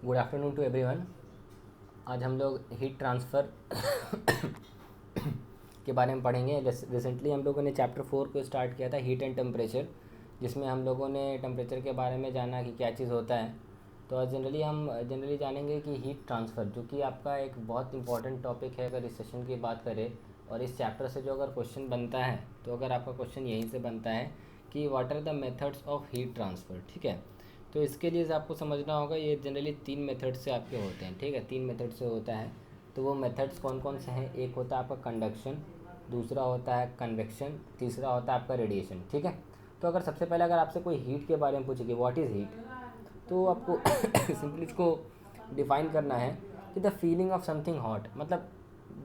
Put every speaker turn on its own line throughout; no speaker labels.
Good afternoon to everyone. आज हम लोग हीट ट्रांसफ़र के बारे में पढ़ेंगे। रिसेंटली हम लोगों ने चैप्टर 4 को स्टार्ट किया था, हीट एंड टेम्परेचर, जिसमें हम लोगों ने टेम्परेचर के बारे में जाना कि क्या चीज़ होता है। तो आज जनरली जानेंगे कि हीट ट्रांसफ़र, जो कि आपका एक बहुत इंपॉर्टेंट टॉपिक है अगर इस सेशन की बात करें। और इस चैप्टर से जो अगर क्वेश्चन बनता है, तो अगर आपका क्वेश्चन यहीं से बनता है कि what are the methods of heat transfer, ठीक है। तो इसके लिए आपको समझना होगा, ये जनरली 3 मेथड से आपके होते हैं, ठीक है। 3 मेथड से होता है। तो वो मेथड्स कौन कौन से हैं? एक होता है आपका कंडक्शन, दूसरा होता है कन्वेक्शन, तीसरा होता है आपका रेडिएशन, ठीक है। तो अगर सबसे पहले अगर आपसे कोई हीट के बारे में पूछेगी व्हाट इज़ हीट, तो आपको सिंपली इसको डिफाइन करना है कि the feeling of something hot, मतलब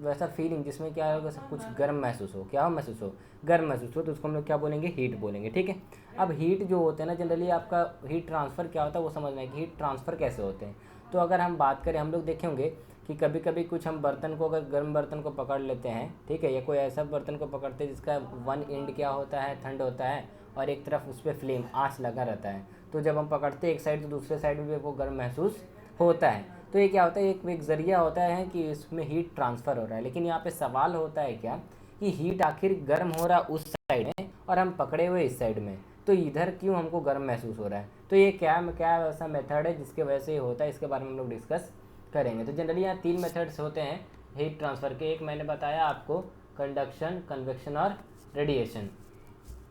वैसा फीलिंग जिसमें क्या होगा, सब कुछ गर्म महसूस हो। क्या महसूस हो? गर्म महसूस हो, तो उसको हम लोग क्या बोलेंगे? हीट बोलेंगे, ठीक है। अब हीट जो होते हैं ना, जनरली आपका हीट ट्रांसफ़र क्या होता है वो समझना है कि हीट ट्रांसफ़र कैसे होते हैं। तो अगर हम बात करें, हम लोग देखेंगे कि कभी कभी कुछ हम बर्तन को, अगर गर्म बर्तन को पकड़ लेते हैं, ठीक है, या कोई ऐसा बर्तन को पकड़ते हैं जिसका वन एंड क्या होता है, ठंड होता है, और एक तरफ उस पर फ्लेम आँच लगा रहता है। तो जब हम पकड़ते हैं एक साइड, तो दूसरे साइड में भी वो गर्म महसूस होता है। तो ये क्या होता है, एक ज़रिया होता है कि इसमें हीट ट्रांसफ़र हो रहा है। लेकिन यहाँ पे सवाल होता है क्या, कि हीट आखिर गर्म हो रहा उस साइड में और हम पकड़े हुए इस साइड में, तो इधर क्यों हमको गर्म महसूस हो रहा है? तो ये क्या क्या ऐसा मेथड है जिसके वजह से ये होता है, इसके बारे में हम लोग डिस्कस करेंगे। तो जनरली यहाँ 3 मेथड्स होते हैं हीट ट्रांसफ़र के। एक मैंने बताया आपको, कंडक्शन, कन्वेक्शन और रेडिएशन,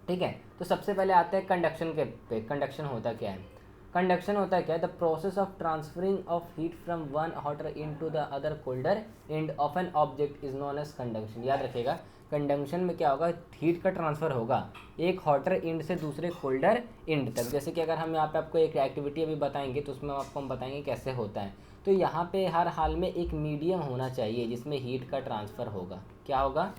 ठीक है। तो सबसे पहले आते हैं कंडक्शन के पे। कंडक्शन होता क्या है? कंडक्शन होता है क्या? The process of transferring of heat from one hotter in to the other colder end of an object is known as conduction. याद रखिएगा, कंडक्शन में क्या होगा, हीट का ट्रांसफ़र होगा एक हॉटर एंड से दूसरे कोल्डर एंड तक। जैसे कि अगर हम यहाँ पे आपको एक एक्टिविटी अभी बताएंगे, तो उसमें आपको हम बताएंगे कैसे होता है। तो यहाँ पे हर हाल में एक मीडियम होना चाहिए जिसमें हीट का ट्रांसफ़र होगा। क्या होगा?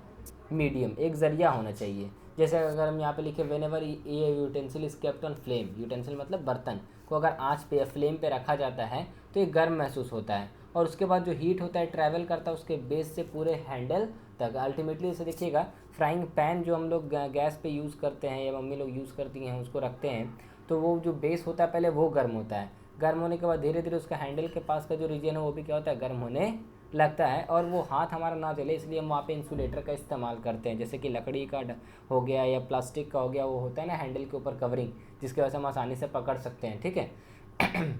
मीडियम, एक ज़रिया होना चाहिए। जैसे अगर हम यहाँ पे लिखे वेन एवर ये utensil is kept on flame, utensil मतलब बर्तन को अगर आँच पे या फ्लेम पे रखा जाता है तो ये गर्म महसूस होता है, और उसके बाद जो हीट होता है ट्रैवल करता है उसके बेस से पूरे हैंडल तक। अल्टीमेटली इसे देखिएगा, फ्राइंग पैन जो हम लोग गैस पे यूज़ करते हैं या मम्मी लोग यूज़ करती हैं, उसको रखते हैं, तो वो जो बेस होता है पहले वो गर्म होता है। गर्म होने के बाद धीरे धीरे उसका हैंडल के पास का जो रीजन है वो भी क्या होता है, गर्म होने लगता है। और वो हाथ हमारा ना जले, इसलिए हम वहाँ पे इंसुलेटर का इस्तेमाल करते हैं, जैसे कि लकड़ी का हो गया या प्लास्टिक का हो गया, वो होता है ना हैंडल के ऊपर कवरिंग, जिसकी वजह से हम आसानी से पकड़ सकते हैं, ठीक है।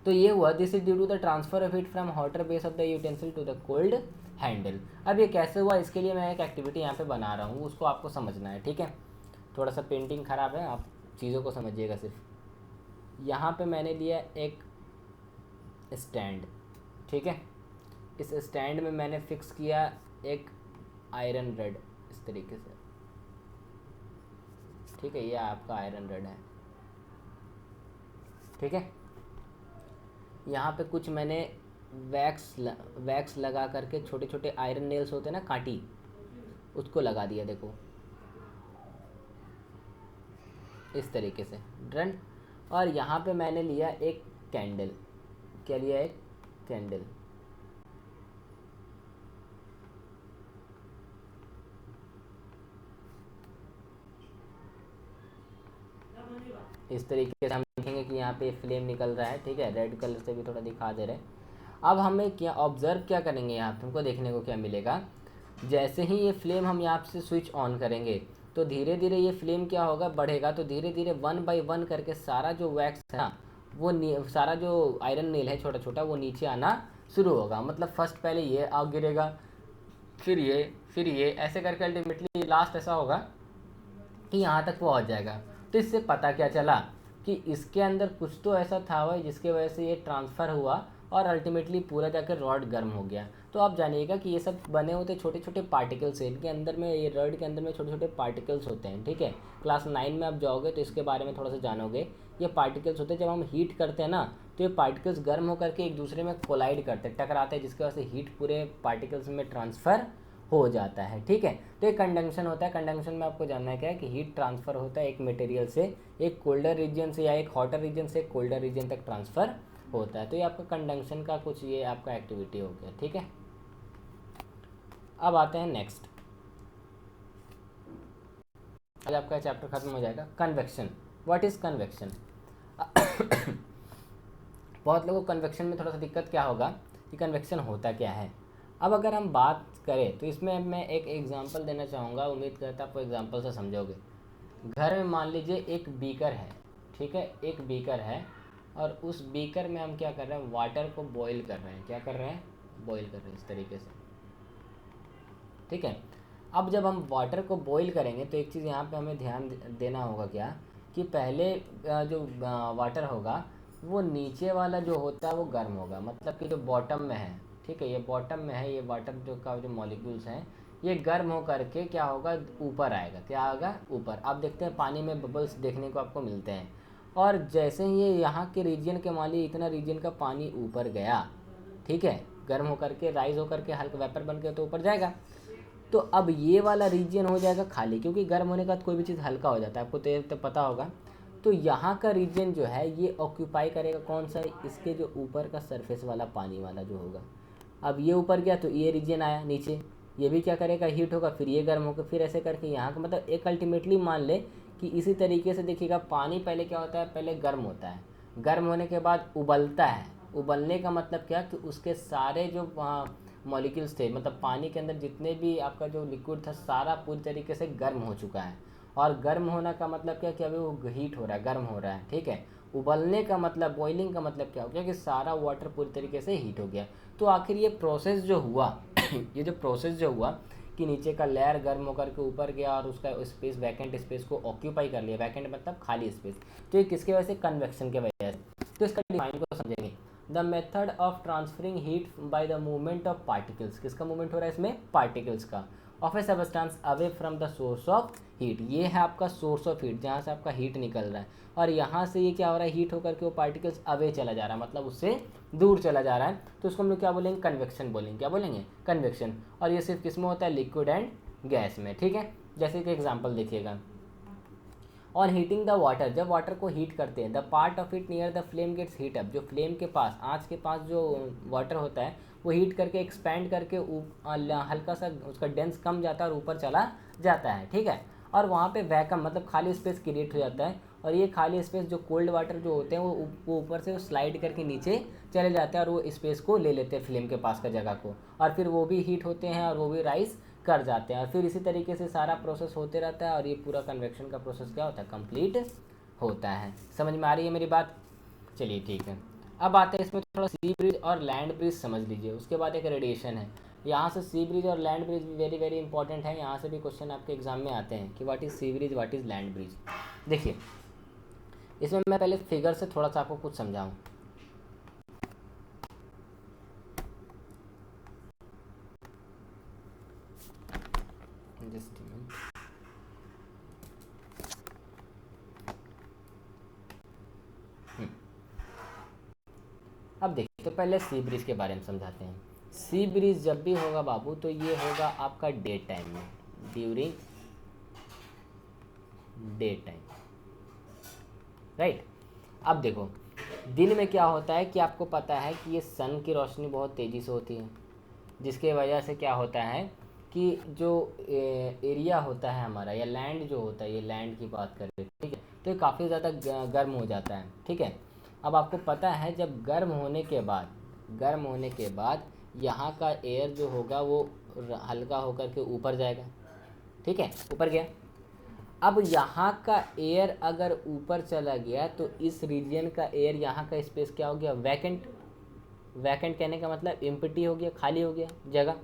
तो ये हुआ, this is due to the transfer of heat from hotter base of the utensil to the cold handle. अब ये कैसे हुआ, इसके लिए मैं एक एक्टिविटी यहाँ पे बना रहा हूँ, उसको आपको समझना है, ठीक है। थोड़ा सा पेंटिंग ख़राब है, आप चीज़ों को समझिएगा सिर्फ। यहाँ पे मैंने लिया एक स्टैंड, ठीक है। इस स्टैंड में मैंने फिक्स किया एक आयरन रड, इस तरीके से, ठीक है। ये आपका आयरन रड है, ठीक है। यहाँ पे कुछ मैंने वैक्स लगा करके, छोटे छोटे आयरन नेल्स होते हैं ना, कांटी, उसको लगा दिया, देखो इस तरीके से, डन। और यहाँ पे मैंने लिया एक कैंडल। क्या लिया? एक कैंडल। इस तरीके से हम देखेंगे कि यहाँ पे फ्लेम निकल रहा है, ठीक है। रेड कलर से भी थोड़ा दिखा दे रहे हैं। अब हमें क्या ऑब्जर्व क्या करेंगे, यहाँ पे हमको देखने को क्या मिलेगा, जैसे ही ये फ्लेम हम यहाँ से स्विच ऑन करेंगे, तो धीरे धीरे ये फ्लेम क्या होगा, बढ़ेगा। तो धीरे धीरे 1 बाई 1 करके सारा जो वैक्स है ना, वो सारा जो आयरन नेल है छोटा छोटा, वो नीचे आना शुरू होगा। मतलब फर्स्ट पहले ये आग गिरेगा, फिर ये ऐसे करके अल्टीमेटली लास्ट ऐसा होगा कि यहाँ तक पहुँच जाएगा। तो इससे पता क्या चला, कि इसके अंदर कुछ तो ऐसा था हुआ जिसके वजह से ये ट्रांसफ़र हुआ और अल्टीमेटली पूरा जाकर रॉड गर्म हो गया। तो आप जानिएगा कि ये सब बने होते छोटे छोटे पार्टिकल्स हैं, इनके अंदर में, ये रॉड के अंदर में छोटे छोटे पार्टिकल्स होते हैं, ठीक है। क्लास 9 में आप जाओगे तो इसके बारे में थोड़ा सा जानोगे। ये पार्टिकल्स होते हैं, जब हम हीट करते हैं ना, तो ये पार्टिकल्स गर्म होकर के एक दूसरे में कोलाइड करते हैं, टकराते हैं, जिसकी वजह से हीट पूरे पार्टिकल्स में ट्रांसफ़र हो जाता है, ठीक है। तो एक कंडक्शन होता है। कंडक्शन में आपको जानना है क्या है, कि हीट ट्रांसफ़र होता है एक मटेरियल से एक कोल्डर रीजन से, या एक हॉटर रीजन से एक कोल्डर रीजन तक ट्रांसफ़र होता है। तो ये आपका कंडक्शन का कुछ ये आपका एक्टिविटी हो गया, ठीक है। अब आते हैं नेक्स्ट, आज आपका चैप्टर खत्म हो जाएगा। Convection, what is convection? बहुत लोगों को कन्वेक्शन में थोड़ा सा दिक्कत क्या होगा कि कन्वेक्शन होता क्या है। अब अगर हम बात करें तो इसमें मैं एक एग्जांपल देना चाहूँगा, उम्मीद करता हूँ आपको एग्जांपल से समझोगे। घर में मान लीजिए एक बीकर है, ठीक है, एक बीकर है, और उस बीकर में हम क्या कर रहे हैं, वाटर को बॉईल कर रहे हैं। क्या कर रहे हैं, बॉईल कर रहे हैं इस तरीके से, ठीक है। अब जब हम वाटर को बॉईल करेंगे तो एक चीज़ यहाँ पे हमें ध्यान देना होगा क्या, कि पहले जो वाटर होगा वो नीचे वाला जो होता है वो गर्म होगा, मतलब कि जो बॉटम में है, ठीक है, ये बॉटम में है, ये वाटर जो का जो मॉलिक्यूल्स हैं ये गर्म हो करके क्या होगा, ऊपर आएगा। क्या आएगा, ऊपर। आप देखते हैं पानी में बबल्स देखने को आपको मिलते हैं, और जैसे ही ये यहाँ के रीजन के मान लीजिए इतना रीजन का पानी ऊपर गया, ठीक है, गर्म होकर के राइज होकर के हल्का वेपर बन के तो ऊपर जाएगा, तो अब ये वाला रीजन हो जाएगा खाली, क्योंकि गर्म होने के बाद कोई भी चीज़ हल्का हो जाता है, आपको तो पता होगा। तो यहाँ का रीजन जो है ये ऑक्यूपाई करेगा कौन सा, इसके जो ऊपर का सरफेस वाला पानी वाला जो होगा। अब ये ऊपर गया तो ये रीजन आया नीचे, ये भी क्या करेगा, हीट होगा, फिर ये गर्म होगा, फिर ऐसे करके यहाँ का मतलब एक अल्टीमेटली मान ले कि इसी तरीके से देखिएगा, पानी पहले क्या होता है, पहले गर्म होता है, गर्म होने के बाद उबलता है। उबलने का मतलब क्या, कि उसके सारे जो मॉलिक्यूल्स थे, मतलब पानी के अंदर जितने भी आपका जो लिक्विड था सारा पूरी तरीके से गर्म हो चुका है। और गर्म होना का मतलब क्या, कि अभी वो हीट हो रहा है, गर्म हो रहा है, ठीक है। उबलने का मतलब, बॉइलिंग का मतलब क्या हो गया, कि सारा वाटर पूरी तरीके से हीट हो गया। तो आखिर ये प्रोसेस जो हुआ ये जो प्रोसेस जो हुआ कि नीचे का लेयर गर्म होकर के ऊपर गया और उसका स्पेस, वैकेंट स्पेस को ऑक्यूपाई कर लिया, वैकेंट मतलब खाली स्पेस, तो ये किसके वजह से, कन्वेक्शन के वजह से। तो इसका डिफाइन को समझेंगे, the method of transferring heat by the movement of particles. किसका मूवमेंट हो रहा है इसमें, पार्टिकल्स का, of A substance away from the source of heat. ये है आपका सोर्स ऑफ हीट, जहाँ से आपका हीट निकल रहा है, और यहाँ से ये क्या हो रहा है, हीट होकर के वो पार्टिकल्स अवे चला जा रहा है, मतलब उससे दूर चला जा रहा है, तो उसको हम लोग क्या बोलेंगे, कन्वेक्शन बोलेंगे। क्या बोलेंगे, कन्वेक्शन। और ये सिर्फ किस में होता है, लिक्विड एंड गैस में, ठीक है। जैसे कि एग्जाम्पल देखिएगा, ऑन हीटिंग द वाटर, जब वाटर को हीट करते हैं, the part of it near the flame gets heat up, जो फ्लेम के पास, आँच के पास जो वाटर होता है वो हीट करके एक्सपैंड करके हल्का सा उसका डेंस कम जाता है और ऊपर चला जाता है, ठीक है। और वहाँ पे वैकम मतलब खाली स्पेस क्रिएट हो जाता है, और ये खाली स्पेस जो कोल्ड वाटर जो होते हैं वो ऊपर से स्लाइड करके नीचे चले जाते हैं, और वो स्पेस को ले लेते हैं फ्लेम के पास का जगह को, और फिर वो भी हीट होते हैं और वो भी राइस कर जाते हैं, और फिर इसी तरीके से सारा प्रोसेस होते रहता है, और ये पूरा कन्वेक्शन का प्रोसेस क्या होता है, कंप्लीट होता है। समझ में आ रही है मेरी बात, चलिए ठीक है। अब आते हैं इसमें थोड़ा सी ब्रिज और लैंड ब्रिज समझ लीजिए, उसके बाद एक रेडिएशन है। यहाँ से सी ब्रिज और land bridge very very important है, यहाँ से भी क्वेश्चन आपके एग्जाम में आते हैं कि what is sea breeze, what is land breeze. देखिए इसमें मैं पहले फिगर से थोड़ा सा आपको कुछ समझाऊँ। अब देखिए, तो पहले सी ब्रिज के बारे में समझाते हैं। सी ब्रिज जब भी होगा बाबू तो ये होगा आपका डे टाइम में, ड्यूरिंग डे टाइम, राइट। अब देखो दिन में क्या होता है कि आपको पता है कि ये सन की रोशनी बहुत तेज़ी से होती है, जिसके वजह से क्या होता है कि जो एरिया होता है हमारा, या लैंड जो होता है, ये लैंड की बात करें, ठीक है, तो ये काफ़ी ज़्यादा गर्म हो जाता है, ठीक है। अब आपको पता है जब गर्म होने के बाद यहाँ का एयर जो होगा वो हल्का होकर के ऊपर जाएगा, ठीक है, ऊपर गया। अब यहाँ का एयर अगर ऊपर चला गया तो इस रीजन का एयर, यहाँ का स्पेस क्या हो गया, वैकेंट। वैकेंट कहने का मतलब एम्प्टी हो गया, खाली हो गया जगह।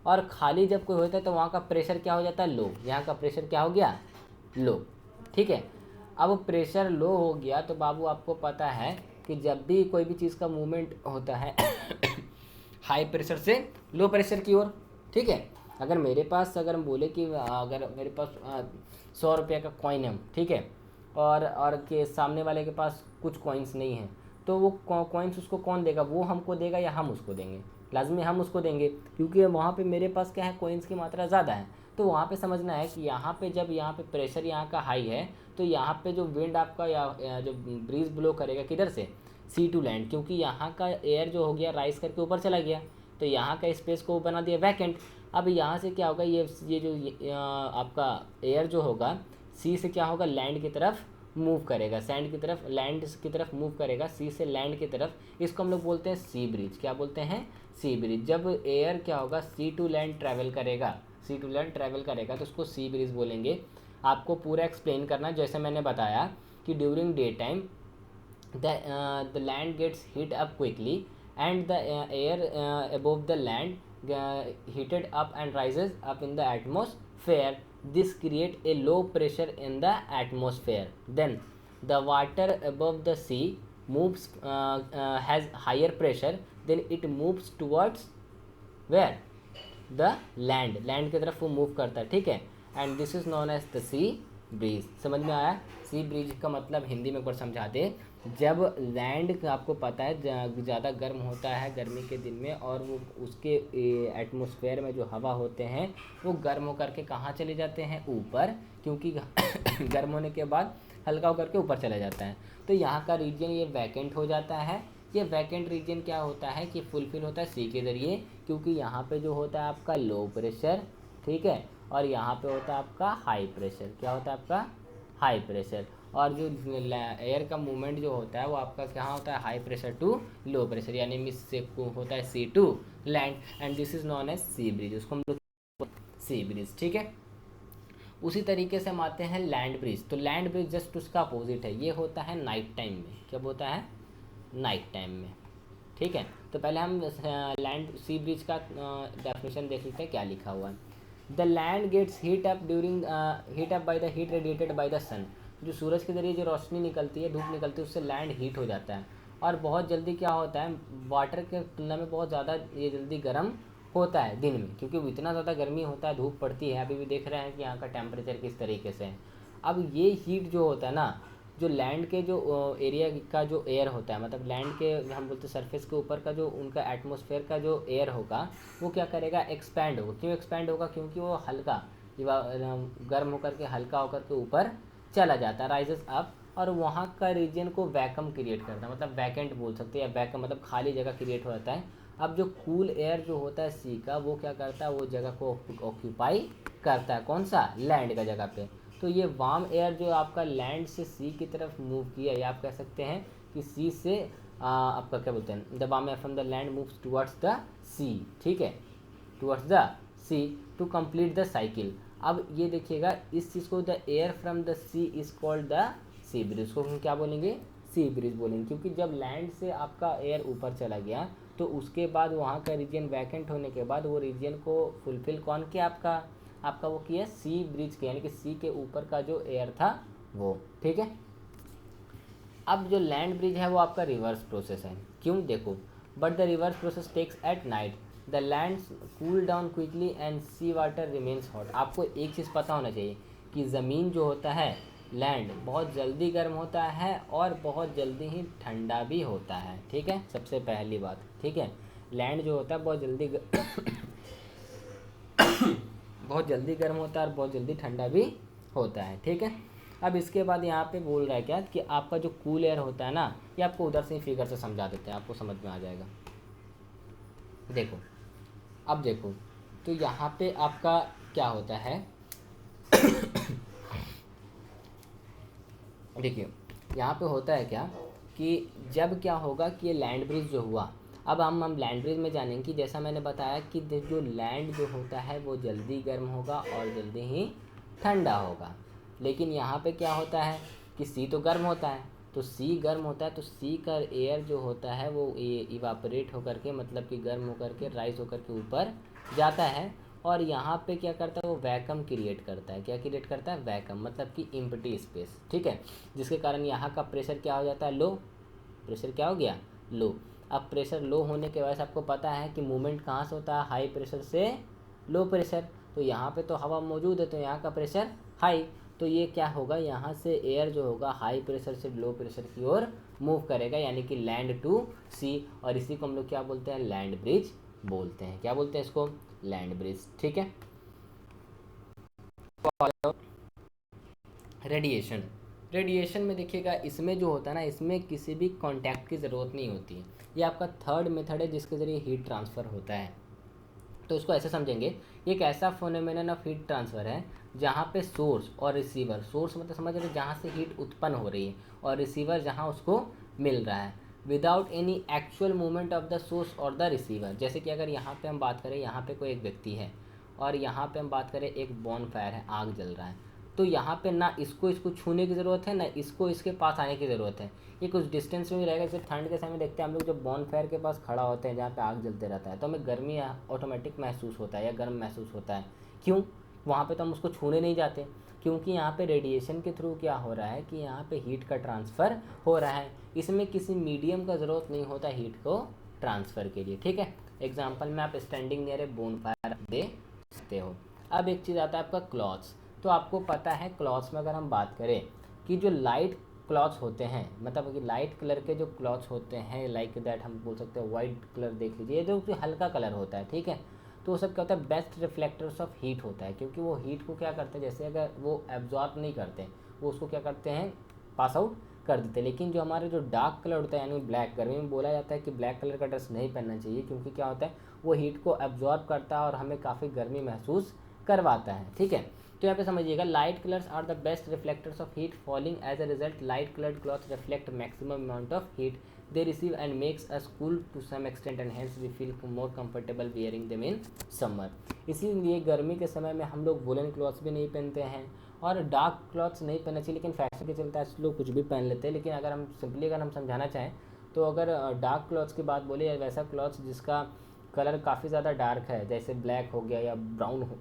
और खाली जब कोई होता है तो वहाँ का प्रेशर क्या हो जाता है, लो। यहाँ का प्रेशर क्या हो गया, लो, ठीक है। अब प्रेशर लो हो गया तो बाबू आपको पता है कि जब भी कोई भी चीज़ का मूवमेंट होता है हाई प्रेशर से लो प्रेशर की ओर, ठीक है। अगर मेरे पास, अगर हम बोले कि अगर मेरे पास 100 रुपये का कॉइन है, ठीक है, और के सामने वाले के पास कुछ कॉइन्स नहीं हैं, तो वो कॉइन्स उसको कौन देगा, वो हमको देगा या हम उसको देंगे, लाजमी हम उसको देंगे, क्योंकि वहाँ पे मेरे पास क्या है, कॉइन्स की मात्रा ज़्यादा है। तो वहाँ पे समझना है कि यहाँ पे जब यहाँ पे प्रेशर यहाँ का हाई है तो यहाँ पे जो विंड आपका या जो ब्रीज ब्लो करेगा किधर से, सी टू लैंड, क्योंकि यहाँ का एयर जो हो गया राइज करके ऊपर चला गया, तो यहाँ का स्पेस को बना दिया वैकेंट। अब यहाँ से क्या होगा, ये जो आपका एयर जो होगा सी से क्या होगा, लैंड की तरफ मूव करेगा, सैंड की तरफ, लैंड की तरफ मूव करेगा, सी से लैंड की तरफ, इसको हम लोग बोलते हैं सी ब्रिज। क्या बोलते हैं? सी ब्रिज। जब एयर क्या होगा, सी टू लैंड ट्रैवल करेगा, सी टू लैंड ट्रैवल करेगा तो उसको सी ब्रिज बोलेंगे। आपको पूरा एक्सप्लेन करना, जैसे मैंने बताया कि during day time the land gets heat up quickly and the air above the land heated up and rises up in the atmosphere. This create a low pressure in the atmosphere. Then the water above the sea moves has higher pressure, then it moves towards where? The land, land की तरफ वो move करता है, ठीक है। And this is known as the sea breeze. समझ में आया? सी ब्रीज का मतलब हिंदी में एक बार समझा दे। जब लैंड, आपको पता है ज़्यादा गर्म होता है गर्मी के दिन में, और वो उसके एटमॉस्फेयर में जो हवा होते हैं वो गर्म होकर के कहाँ चले जाते हैं? ऊपर, क्योंकि गर्म होने के बाद हल्का होकर के ऊपर चला जाता है। तो यहाँ का रीजन ये वैकेंट हो जाता है। ये वैकेंट रीजन क्या होता है कि फुलफिल होता है सी के ज़रिए, क्योंकि यहाँ पे जो होता है आपका लो प्रेशर, ठीक है, और यहाँ पे होता है आपका हाई प्रेशर। क्या होता है आपका? High pressure. और जो एयर का मूवमेंट जो होता है वो आपका कहाँ होता है? High pressure to low pressure, यानी मिस से होता है sea to land, and this is known as sea breeze. उसको हम लोग सी ब्रिज, ठीक है। उसी तरीके से हम आते हैं लैंड ब्रिज। तो लैंड ब्रिज जस्ट उसका अपोजिट है, ये होता है नाइट टाइम में। क्या होता है? नाइट टाइम में, ठीक है। तो पहले हम लैंड सी ब्रिज का डेफिनेशन देख लेते हैं क्या लिखा हुआ है। The land gets heat up during heat up by the heat radiated by the sun. जो सूरज के जरिए जो रोशनी निकलती है, धूप निकलती है, उससे लैंड हीट हो जाता है, और बहुत जल्दी क्या होता है, वाटर के तुलना में बहुत ज़्यादा ये जल्दी गर्म होता है दिन में, क्योंकि इतना ज़्यादा गर्मी होता है, धूप पड़ती है। अभी भी देख रहे हैं कि यहाँ का टेम्परेचर किस तरीके से है। अब ये हीट जो होता है ना, जो लैंड के जो एरिया का जो एयर होता है, मतलब लैंड के हम बोलते हैं सरफेस के ऊपर का जो उनका एटमॉस्फेयर का जो एयर होगा, वो क्या करेगा? एक्सपैंड होगा। क्यों एक्सपैंड होगा? क्योंकि वो हल्का गर्म होकर के हल्का होकर के ऊपर चला जाता है, राइजेस अप, और वहाँ का रीजन को वैकम क्रिएट करता है, मतलब वैकेंट बोल सकते हैं, या वैकम मतलब खाली जगह क्रिएट हो जाता है। अब जो कूल एयर जो होता है सी का, वो क्या करता है? वो जगह को ऑक्यूपाई करता है। कौन सा? लैंड का जगह पे। तो ये वार्म एयर जो आपका लैंड से सी की तरफ मूव किया, या आप कह सकते हैं कि सी से आपका क्या बोलते हैं, the warm air from the land moves towards the sea, ठीक है, towards the sea to complete the cycle. अब ये देखिएगा, इस चीज़ को the air from the sea is called the sea breeze. उसको हम क्या बोलेंगे? सी ब्रिज बोलेंगे, क्योंकि जब लैंड से आपका एयर ऊपर चला गया तो उसके बाद वहाँ का रीजन वैकेंट होने के बाद वो रीजन को फुलफिल कौन किया? आपका वो किया सी ब्रिज के, यानी कि सी के ऊपर का जो एयर था वो, ठीक है। अब जो लैंड ब्रिज है वो आपका रिवर्स प्रोसेस है। क्यों? देखो, but the reverse process takes at night, the land cool down quickly and sea water remains hot. आपको एक चीज़ पता होना चाहिए कि ज़मीन जो होता है, लैंड, बहुत जल्दी गर्म होता है और बहुत जल्दी ही ठंडा भी होता है, ठीक है, सबसे पहली बात, ठीक है। लैंड जो होता है बहुत जल्दी बहुत जल्दी गर्म होता है और बहुत जल्दी ठंडा भी होता है, ठीक है। अब इसके बाद यहाँ पे बोल रहा है क्या कि आपका जो कूल एयर होता है ना, ये आपको उधर से ही फिगर से समझा देते हैं, आपको समझ में आ जाएगा। देखो, अब देखो, तो यहाँ पे आपका क्या होता है देखिए, यहाँ पे होता है क्या कि जब क्या होगा कि ये लैंड ब्रिज जो हुआ, अब हम लैंड ब्रिज में जानेंगे कि जैसा मैंने बताया कि जो लैंड जो होता है वो जल्दी गर्म होगा और जल्दी ही ठंडा होगा। लेकिन यहाँ पे क्या होता है कि सी तो गर्म होता है, तो सी गर्म होता है तो सी का एयर जो होता है वो इवापोरेट होकर के, मतलब कि गर्म होकर के राइज होकर के ऊपर जाता है, और यहाँ पे क्या करता है वो वैकम क्रिएट करता है। क्या क्रिएट करता है? वैकम, मतलब कि एम्प्टी स्पेस, ठीक है, जिसके कारण यहाँ का प्रेशर क्या हो जाता है? लो। प्रेशर क्या हो गया? लो। अब प्रेशर लो होने के वजह से आपको पता है कि मूवमेंट कहाँ से होता है? हाई प्रेशर से लो प्रेशर। तो यहाँ पे तो हवा मौजूद है तो यहाँ का प्रेशर हाई, तो ये क्या होगा, यहाँ से एयर जो होगा हाई प्रेशर से लो प्रेशर की ओर मूव करेगा, यानी कि लैंड टू सी, और इसी को हम लोग क्या बोलते हैं? लैंड ब्रिज बोलते हैं। क्या बोलते हैं इसको? लैंड ब्रिज, ठीक है। रेडिएशन, रेडिएशन में देखिएगा, इसमें जो होता है ना, इसमें किसी भी कॉन्टैक्ट की ज़रूरत नहीं होती है। ये आपका थर्ड मेथड है जिसके ज़रिए हीट ट्रांसफ़र होता है। तो इसको ऐसे समझेंगे, ये एक ऐसा फोनोमेनन ऑफ हीट ट्रांसफ़र है जहाँ पे सोर्स और रिसीवर, सोर्स मतलब समझ रहे जहाँ से हीट उत्पन्न हो रही है, और रिसीवर जहाँ उसको मिल रहा है, without any actual movement of the source और द रिसीवर। जैसे कि अगर यहाँ पे हम बात करें, यहाँ पे कोई एक व्यक्ति है और यहाँ पे हम बात करें एक बॉन फायर है, आग जल रहा है, तो यहाँ पे ना इसको छूने की ज़रूरत है, ना इसको इसके पास आने की ज़रूरत है, ये कुछ डिस्टेंस में ही रहेगा। जैसे ठंड के समय देखते हैं हम लोग, जब बॉन फायर के पास खड़ा होते हैं जहाँ पे आग जलते रहता है, तो हमें गर्मी ऑटोमेटिक महसूस होता है या गर्म महसूस होता है। क्यों? वहाँ पे तो हम उसको छूने नहीं जाते, क्योंकि यहाँ पे रेडिएशन के थ्रू क्या हो रहा है कि यहाँ पे हीट का ट्रांसफ़र हो रहा है। इसमें किसी मीडियम का ज़रूरत नहीं होता हीट को ट्रांसफ़र के लिए, ठीक है। एग्जाम्पल में आप standing near a bonfire दे सकते हो। अब एक चीज़ आता है आपका क्लॉथ्स। तो आपको पता है क्लॉथ्स में अगर हम बात करें कि जो लाइट क्लॉथ्स होते हैं, मतलब कि लाइट कलर के जो क्लॉथ्स होते हैं, लाइक दैट हम बोल सकते हैं वाइट कलर, देख लीजिए जो कि हल्का कलर होता है, ठीक है। तो वो सब क्या होता है, बेस्ट रिफ्लेक्टर्स ऑफ हीट होता है, क्योंकि वो हीट को क्या करते हैं, जैसे अगर वो एब्जॉर्ब नहीं करते, वो उसको क्या करते हैं, पास आउट कर देते हैं। लेकिन जो हमारे जो डार्क कलर होता है, यानी ब्लैक, गर्मी में बोला जाता है कि ब्लैक कलर का ड्रेस नहीं पहनना चाहिए, क्योंकि क्या होता है, वो हीट को एब्जॉर्ब करता है और हमें काफ़ी गर्मी महसूस करवाता है, ठीक है। तो यहाँ पे समझिएगा, light colours are the best reflectors of heat falling, as a result light coloured cloth reflect maximum amount of heat they receive and makes us cool to some extent and hence we feel more comfortable wearing them in summer। इसीलिए गर्मी के समय में हम लोग woollen clothes भी नहीं पहनते हैं और डार्क क्लॉथ्स नहीं पहनना चाहिए, लेकिन फैशन के चलते आज लोग कुछ भी पहन लेते हैं। लेकिन अगर हम सिंपली अगर हम समझाना चाहें, तो अगर डार्क क्लॉथ्स की बात बोले, या वैसा क्लॉथ्स जिसका कलर काफ़ी ज़्यादा डार्क है, जैसे ब्लैक हो गया या ब्राउन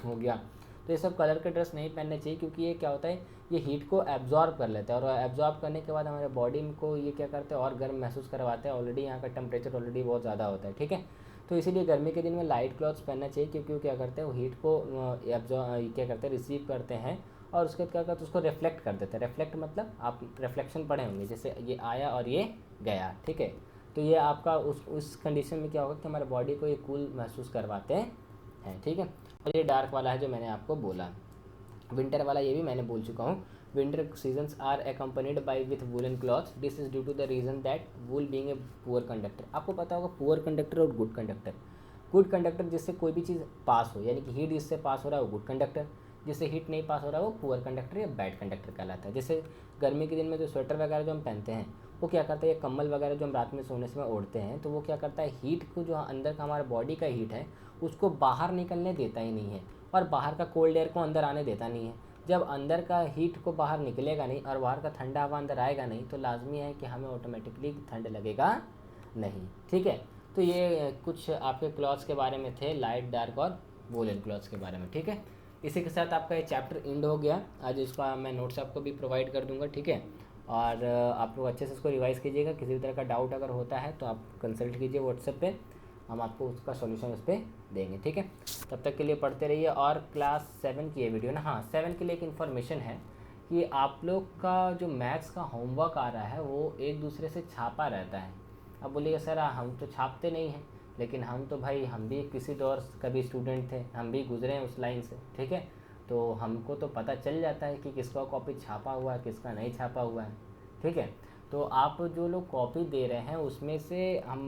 हो गया, तो ये सब कलर के ड्रेस नहीं पहनने चाहिए, क्योंकि ये क्या होता है, ये हीट को एब्जॉर्ब कर लेता है, और एब्जॉर्ब करने के बाद हमारे बॉडी को ये क्या करते हैं, और गर्म महसूस करवाते हैं। ऑलरेडी यहाँ का टेम्परेचर ऑलरेडी बहुत ज़्यादा होता है, ठीक है। तो इसीलिए गर्मी के दिन में लाइट क्लॉथ्स पहनना चाहिए, क्योंकि वो क्या करते हैं, वो हीट को क्या करते हैं, रिसीव करते हैं, और उसके बाद क्या करते हैं, उसको रिफ्लेक्ट कर देते हैं। रिफ्लेक्ट मतलब आप रिफ्लेक्शन पढ़े होंगे, जैसे ये आया और ये गया, ठीक है। तो ये आपका उस कंडीशन में क्या होगा कि हमारे बॉडी को ये कूल महसूस करवाते हैं, ठीक है। और ये डार्क वाला है जो मैंने आपको बोला। विंटर वाला ये भी मैंने बोल चुका हूँ। Winter seasons are accompanied by with woollen clothes, this is due to the reason that wool being a poor conductor. आपको पता होगा पुअर कंडक्टर और गुड कंडक्टर। गुड कंडक्टर जिससे कोई भी चीज़ पास हो, यानी कि हीट जिससे पास हो रहा है वो गुड कंडक्टर, जिससे हीट नहीं पास हो रहा है वो पुअर कंडक्टर या बैड कंडक्टर कहलाता है। जैसे गर्मी के दिन में जो स्वेटर वगैरह जो हम पहनते हैं, वो क्या करता है, ये कम्बल वगैरह जो हम रात में सोने समय ओढ़ते हैं, तो वो क्या करता है, हीट को जो अंदर का हमारा बॉडी का हीट है उसको बाहर निकलने देता ही नहीं है, और बाहर का कोल्ड एयर को अंदर आने देता नहीं है। जब अंदर का हीट को बाहर निकलेगा नहीं और बाहर का ठंडा हवा अंदर आएगा नहीं, तो लाजमी है कि हमें ऑटोमेटिकली ठंड लगेगा नहीं, ठीक है। तो ये कुछ आपके क्लॉथ्स के बारे में थे, लाइट, डार्क और वोलन क्लॉथ्स के बारे में, ठीक है। इसी के साथ आपका ये चैप्टर एंड हो गया। आज इसका मैं नोट्स आपको भी प्रोवाइड कर दूंगा, ठीक है। और आप लोग अच्छे से इसको रिवाइज़ कीजिएगा। किसी भी तरह का डाउट अगर होता है तो आप कंसल्ट कीजिए व्हाट्सएप पे, हम आपको उसका सॉल्यूशन उस पर देंगे, ठीक है। तब तक के लिए पढ़ते रहिए। और क्लास 7 की ये वीडियो ना, हाँ 7 के लिए एक इन्फॉर्मेशन है कि आप लोग का जो मैथ्स का होमवर्क आ रहा है वो एक दूसरे से छापा रहता है। अब बोलिएगा सर हम तो छापते नहीं हैं, लेकिन हम तो भाई हम भी किसी दौर कभी स्टूडेंट थे, हम भी गुजरे हैं उस लाइन से, ठीक है। तो हमको तो पता चल जाता है कि किसका कॉपी छापा हुआ है, किसका नहीं छापा हुआ है, ठीक है। तो आप जो लोग कॉपी दे रहे हैं उसमें से हम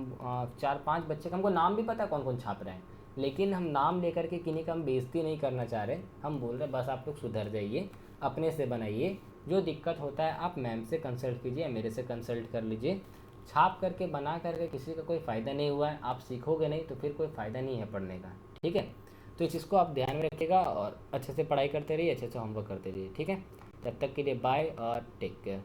4-5 बच्चे का, हमको नाम भी पता है कौन कौन छाप रहे हैं, लेकिन हम नाम लेकर के किन्हीं का हम बेइज्जती नहीं करना चाह रहे। हम बोल रहे बस आप लोग सुधर जाइए, अपने से बनाइए। जो दिक्कत होता है आप मैम से कंसल्ट कीजिए, मेरे से कंसल्ट कर लीजिए। छाप करके बना करके किसी का कोई फ़ायदा नहीं हुआ है, आप सीखोगे नहीं तो फिर कोई फ़ायदा नहीं है पढ़ने का, ठीक है। तो इस चीज़ को आप ध्यान में रखिएगा और अच्छे से पढ़ाई करते रहिए, अच्छे से होमवर्क करते रहिए, ठीक है। तब तक के लिए बाय और टेक केयर।